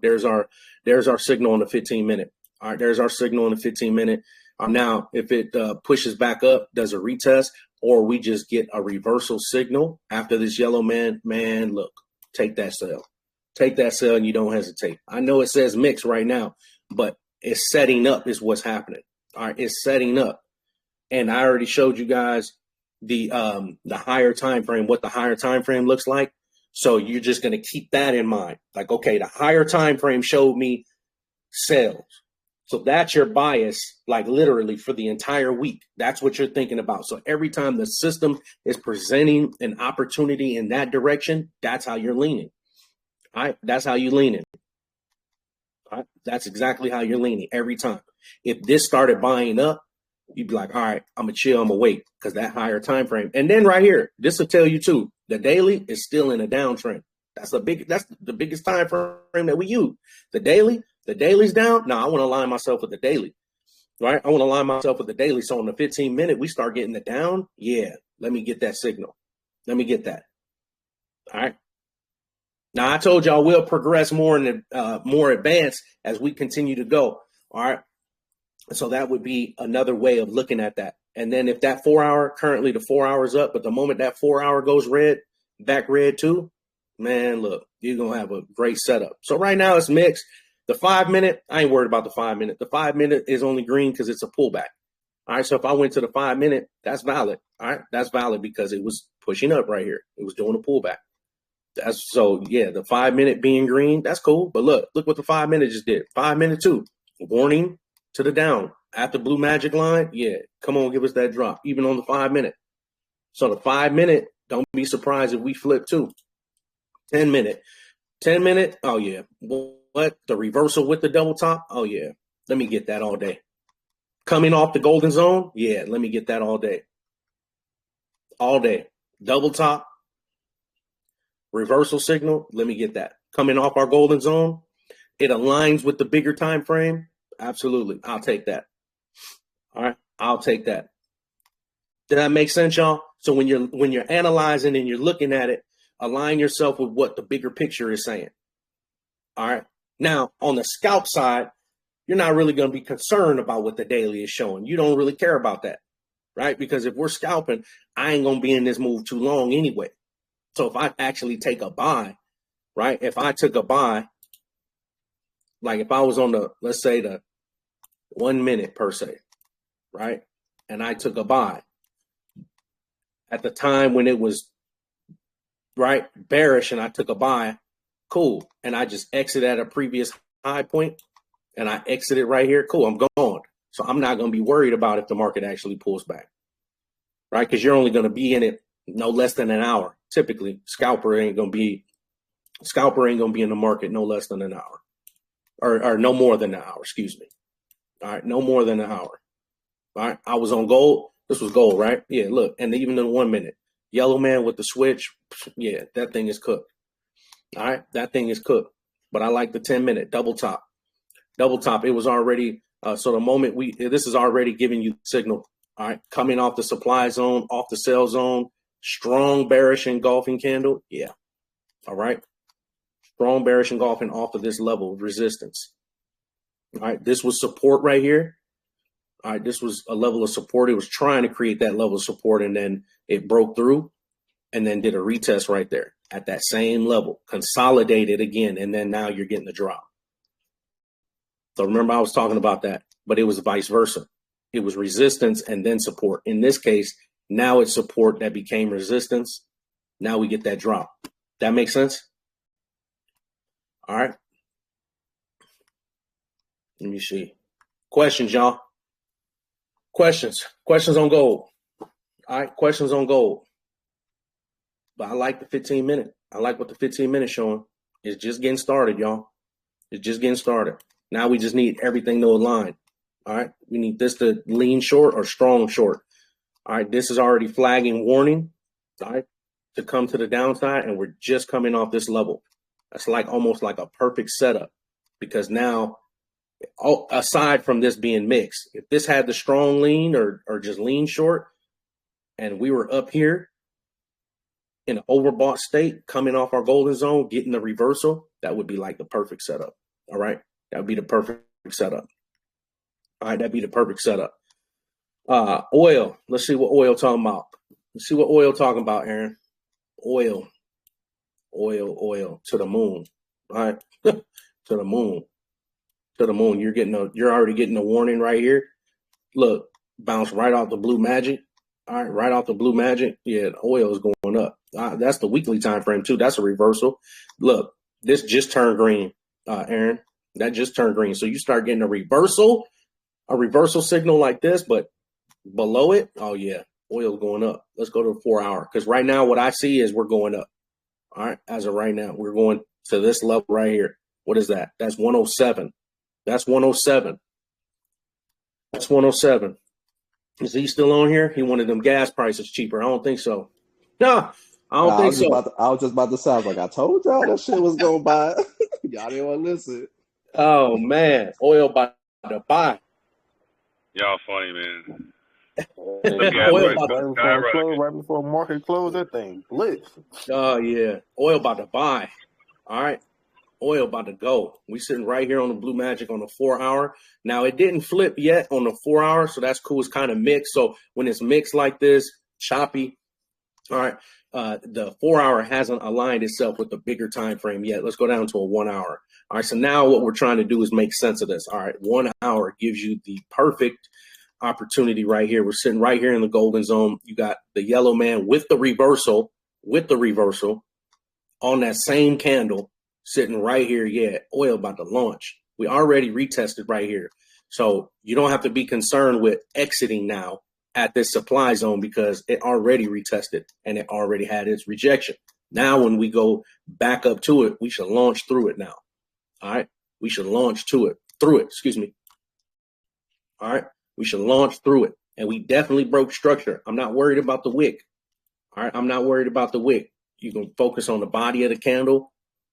signal on the 15-minute. All right, there's our signal on the 15-minute. Now, if it pushes back up, does a retest, or we just get a reversal signal after this yellow man, look, take that sell. Take that sell, and you don't hesitate. I know it says mix right now, but it's setting up is what's happening. All right, it's setting up. And I already showed you guys the higher time frame, what the higher time frame looks like. So you're just going to keep that in mind. Like, okay, the higher time frame showed me sales. So that's your bias, like literally for the entire week. That's what you're thinking about. So every time the system is presenting an opportunity in that direction, that's how you're leaning. All right, that's how you're leaning. All right, that's exactly how you're leaning every time. If this started buying up, you'd be like, all right, I'm gonna chill, I'm gonna wait, because that higher time frame. And then right here, this will tell you too, the daily is still in a downtrend. That's the biggest time frame that we use. The daily's down. Now I want to align myself with the daily, right? I want to align myself with the daily. So on the 15-minute, we start getting the down. Yeah, let me get that signal. Let me get that. All right. Now I told y'all we'll progress more in more advanced as we continue to go. All right. So that would be another way of looking at that. And then if that 4 hour, currently the 4 hours up, but the moment that 4 hour goes red, back red too, man, look, you're going to have a great setup. So right now it's mixed. The 5 minute, I ain't worried about the 5 minute. The 5 minute is only green because it's a pullback. All right, so if I went to the 5 minute, that's valid. All right, that's valid because it was pushing up right here. It was doing a pullback. That's so yeah, the 5 minute being green, that's cool. But look what the 5 minute just did. 5 minute too. Warning to the down at the blue magic line. Yeah, come on, give us that drop, even on the 5 minute. So the 5 minute, don't be surprised if we flip too. 10 minute. 10 minute, oh yeah. What? The reversal with the double top? Oh yeah. Let me get that all day. Coming off the golden zone? Yeah, let me get that all day. All day. Double top, reversal signal, let me get that. Coming off our golden zone, it aligns with the bigger time frame. Absolutely. I'll take that. All right. I'll take that. Did that make sense, y'all? So when you're analyzing and you're looking at it, align yourself with what the bigger picture is saying. All right. Now, on the scalp side, you're not really going to be concerned about what the daily is showing. You don't really care about that, right? Because if we're scalping, I ain't going to be in this move too long anyway. So if I actually take a buy, right? If I took a buy, like if I was on the, let's say the 1 minute per se, right? And I took a buy at the time when it was, right, bearish and I took a buy, cool. And I just exit at a previous high point and I exited right here, cool, I'm gone. So I'm not going to be worried about if the market actually pulls back, right? Because you're only going to be in it no less than an hour. Typically, scalper ain't going to be in the market no less than an hour or no more than an hour, excuse me. All right, no more than an hour. All right, I was on gold. This was gold, right? Yeah, look, and even in 1 minute, yellow man with the switch, yeah, that thing is cooked. All right, that thing is cooked. But I like the 10 minute double top. Double top, it was already, so the moment this is already giving you the signal. All right, coming off the supply zone, off the sell zone, strong bearish engulfing candle. Yeah, all right. Strong bearish engulfing off of this level of resistance. All right, this was support right here. All right, this was a level of support. It was trying to create that level of support, and then it broke through and then did a retest right there at that same level, consolidated again, and then now you're getting the drop. So remember I was talking about that, but it was vice versa. It was resistance and then support. In this case, now it's support that became resistance. Now we get that drop. That makes sense? All right. Let me see. Questions, y'all. Questions on gold. All right, questions on gold. But I like the 15 minute. I like what the 15 minute showing. It's just getting started, y'all. It's just getting started. Now we just need everything to align. All right, we need this to lean short or strong short. All right, this is already flagging warning, all right, to come to the downside, and we're just coming off this level. That's like almost like a perfect setup because now, aside from this being mixed, if this had the strong lean or just lean short, and we were up here in an overbought state, coming off our golden zone, getting the reversal, that would be like the perfect setup. All right, that would be the perfect setup. All right, that'd be the perfect setup. Oil. Let's see what oil talking about. Let's see what oil talking about, Aaron. Oil to the moon. All right, to the moon. To the moon. You're already getting a warning right here. Look, bounce right off the blue magic. All right, right off the blue magic. Yeah, the oil is going up. That's the weekly time frame too. That's a reversal. Look, this just turned green, Aaron. That just turned green. So you start getting a reversal signal like this, but below it, oh yeah, oil's going up. Let's go to the 4 hour because right now what I see is we're going up. All right, as of right now, we're going to this level right here. What is that? That's 107. That's 107. That's 107. Is he still on here? He wanted them gas prices cheaper. I don't think so. No, I don't think so. I was just about to say, I was like, I told y'all that shit was going by. Y'all didn't want to listen. Oh, man. Oil about to buy. Y'all funny, man. Right before market close, that thing blitz. Oh, yeah. Oil about to buy. All right. Oil about to go. We sitting right here on the blue magic on the 4 hour. Now, it didn't flip yet on the 4 hour, so that's cool. It's kind of mixed. So when it's mixed like this, choppy, all right, the 4 hour hasn't aligned itself with the bigger time frame yet. Let's go down to a 1 hour. All right, so now what we're trying to do is make sense of this. All right, 1 hour gives you the perfect opportunity right here. We're sitting right here in the golden zone. You got the yellow man with the reversal on that same candle sitting right here. Yeah, oil about to launch. We already retested right here. So you don't have to be concerned with exiting now at this supply zone because it already retested and it already had its rejection. Now, when we go back up to it, we should launch through it now. All right. We should launch through it. Excuse me. All right. We should launch through it. And we definitely broke structure. I'm not worried about the wick. All right. I'm not worried about the wick. You can focus on the body of the candle.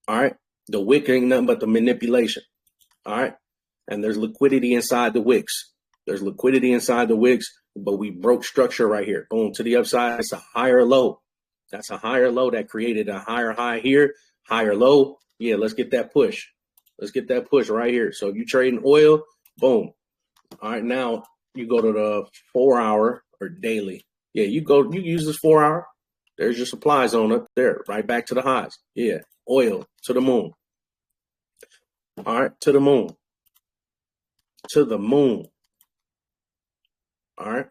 All right. The wick ain't nothing but the manipulation. All right. And there's liquidity inside the wicks. There's liquidity inside the wicks, but we broke structure right here. Boom, to the upside. It's a higher low. That's a higher low that created a higher high here, higher low. Yeah, let's get that push. Let's get that push right here. So if you trading oil, boom. All right, now you go to the 4 hour or daily. Yeah, you use this 4 hour. There's your supply zone up there, right back to the highs. Yeah, oil to the moon. All right, to the moon. To the moon. All right.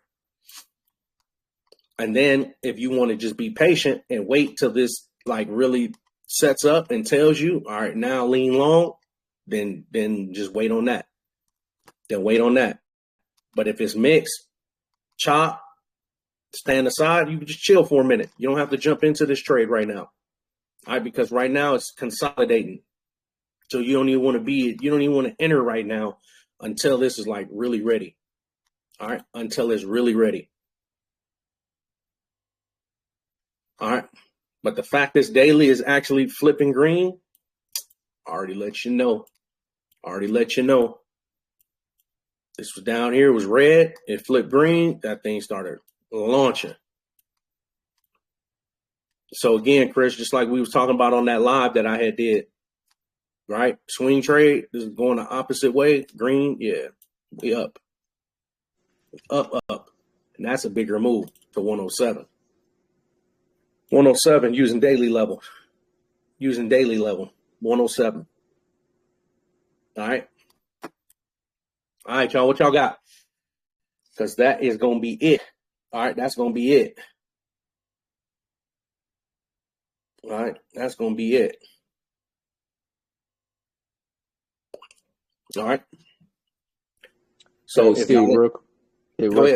And then if you want to just be patient and wait till this like really sets up and tells you, all right, now lean long, then just wait on that. Then wait on that. But if it's mixed, chop, stand aside, you can just chill for a minute. You don't have to jump into this trade right now. All right, because right now it's consolidating. So you don't even want to enter right now until this is like really ready. All right, until it's really ready. All right, but the fact this daily is actually flipping green, already let you know. This was down here, it was red, it flipped green, that thing started launching. So again, Chris, just like we was talking about on that live that I had did, right? Swing trade, this is going the opposite way. Green, yeah, we up. Up. And that's a bigger move to 107. 107 using daily level. 107. All right. All right, y'all. What y'all got? Because that is going to be it. All right. That's going to be it. All right. That's going to be it. All right. So, hey, Steve, real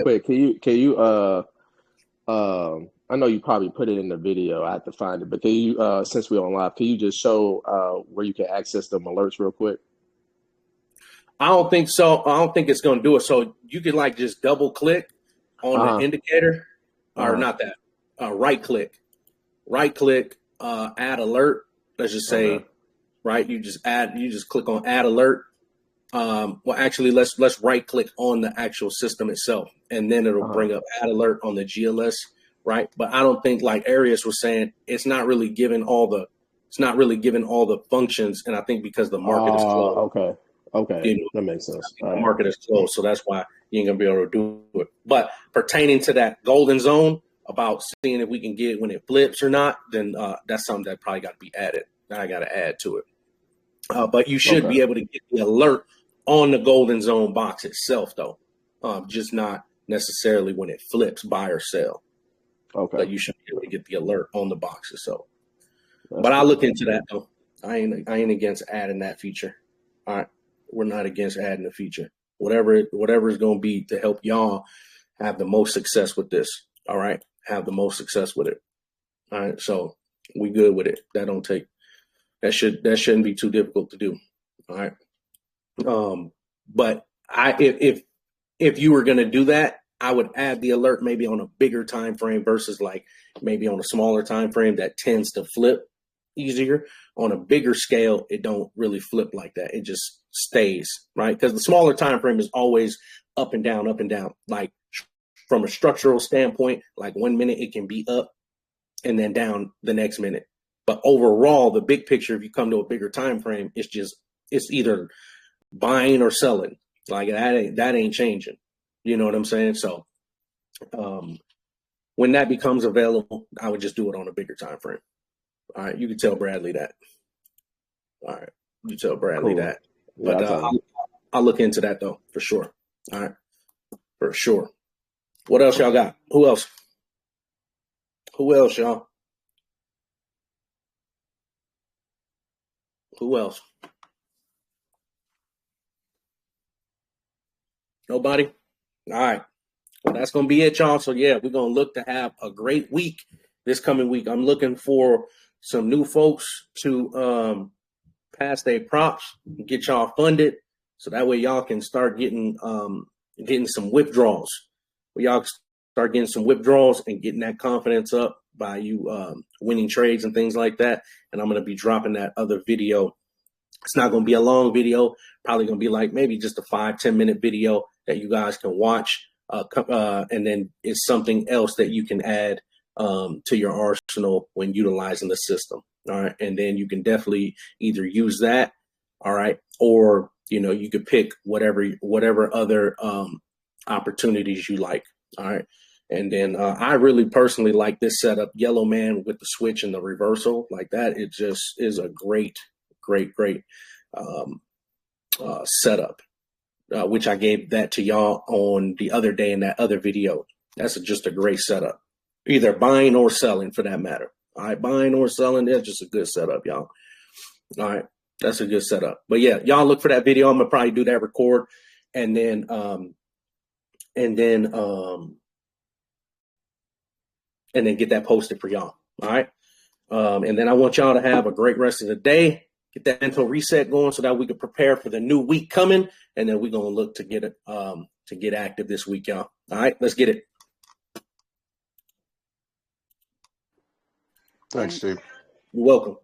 quick, can you I know you probably put it in the video. I have to find it, but can you since we're on live, can you just show where you can access them alerts real quick? I don't think so. I don't think it's going to do it. So you can like just double click on the indicator or not that. Right click, add alert. Let's just say, right. You just click on add alert. Well, actually, let's right click on the actual system itself, and then it'll bring up add alert on the GLS, right? But I don't think, like Arius was saying, it's not really giving all the functions, and I think because the market is closed. Okay, you know, that makes sense. The market is closed, so that's why you ain't gonna be able to do it. But pertaining to that golden zone about seeing if we can get when it flips or not, then that's something that probably got to be added. I got to add to it. But you should be able to get the alert on the golden zone box itself, though, just not necessarily when it flips buy or sell. Okay. But you should be able to get the alert on the box itself. But I'll look into that, though. I ain't against adding that feature. All right, we're not against adding the feature. Whatever is going to be to help y'all have the most success with this. All right, have the most success with it. All right, so we good with it. That shouldn't be too difficult to do. All right. But if you were going to do that, I would add the alert maybe on a bigger time frame versus like maybe on a smaller time frame that tends to flip easier. On a bigger scale, it don't really flip like that. It just stays, right? Because the smaller time frame is always up and down. Like from a structural standpoint, like 1 minute it can be up and then down the next minute. But overall, the big picture, if you come to a bigger time frame, it's either buying or selling. Like that ain't changing. You know what I'm saying? So when that becomes available, I would just do it on a bigger time frame. All right, you can tell Bradley that. All right, you tell Bradley that. But I'll look into that though for sure. All right. for sure. What else y'all got? Who else? Who else, y'all? Who else? Nobody? All right. Well, that's going to be it, y'all. So, yeah, we're going to look to have a great week this coming week. I'm looking for some new folks to pass their props, get y'all funded, so that way y'all can start getting some withdrawals. Y'all start getting some withdrawals and getting that confidence up by you winning trades and things like that. And I'm going to be dropping that other video. It's not going to be a long video, probably going to be like maybe just a 5-10 minute video that you guys can watch. And then it's something else that you can add to your arsenal when utilizing the system. All right. And then you can definitely either use that. All right. Or, you could pick whatever other opportunities you like. All right. And then I really personally like this setup, Yellow Man with the switch and the reversal like that. It just is a great setup, which I gave that to y'all on the other day in that other video. That's just a great setup, either buying or selling for that matter. All right, buying or selling, that's just a good setup, y'all. All right, that's a good setup. But yeah, y'all look for that video. I'm gonna probably do that record, and then get that posted for y'all. All right, and then I want y'all to have a great rest of the day. Get that mental reset going so that we can prepare for the new week coming, and then we're gonna look to get it to get active this week, y'all. All right, let's get it. Thanks, Steve. You're welcome.